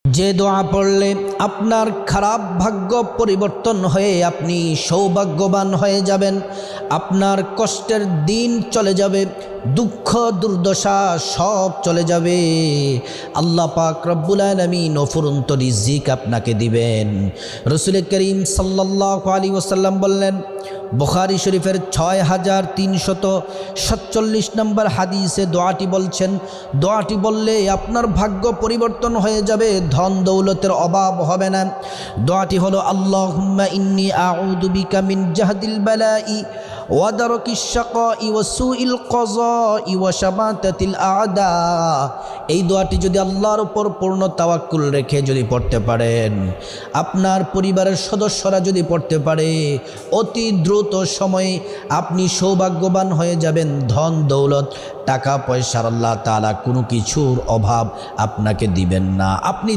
যে দোয়া পড়লে আপনার খারাপ ভাগ্য পরিবর্তন হয়ে আপনি সৌভাগ্যবান হয়ে যাবেন, আপনার কষ্টের দিন চলে যাবে, দুঃখ দুর্দশা সব চলে যাবে। আল্লাহ পাক রব্বুল আলামিন অফুরন্ত রিজিক আপনাকে দিবেন। রাসূল করিম সাল্লাল্লাহু আলাইহি ওয়াসাল্লাম বললেন, বুখারী শরীফের 6347 নম্বর হাদিসে দোয়াটি বলছেন, দোয়াটি বললে আপনার ভাগ্য পরিবর্তন হয়ে যাবে, ধন দৌলতের অভাব হবে না। দোয়াটি হলো আল্লাহুম্মা ইন্নী আউযু বিকা মিন জাহদিল বালাই ওয়া দারকিশ শাকাই ওয়া সুইল কাযাই ওয়া শামাতাতিল আ'দা। এই দোয়াটি যদি আল্লাহর উপর পূর্ণ তাওয়াক্কুল রেখে যদি পড়তে পারেন, আপনার পরিবারের সদস্যরা যদি পড়তে পারে, অতি দ্রুত সময়ে আপনি সৌভাগ্যবান হয়ে যাবেন। ধন দৌলত টাকা পয়সার আল্লাহ তাআলা কোনো কিছুর অভাব আপনাকে দিবেন না। আপনি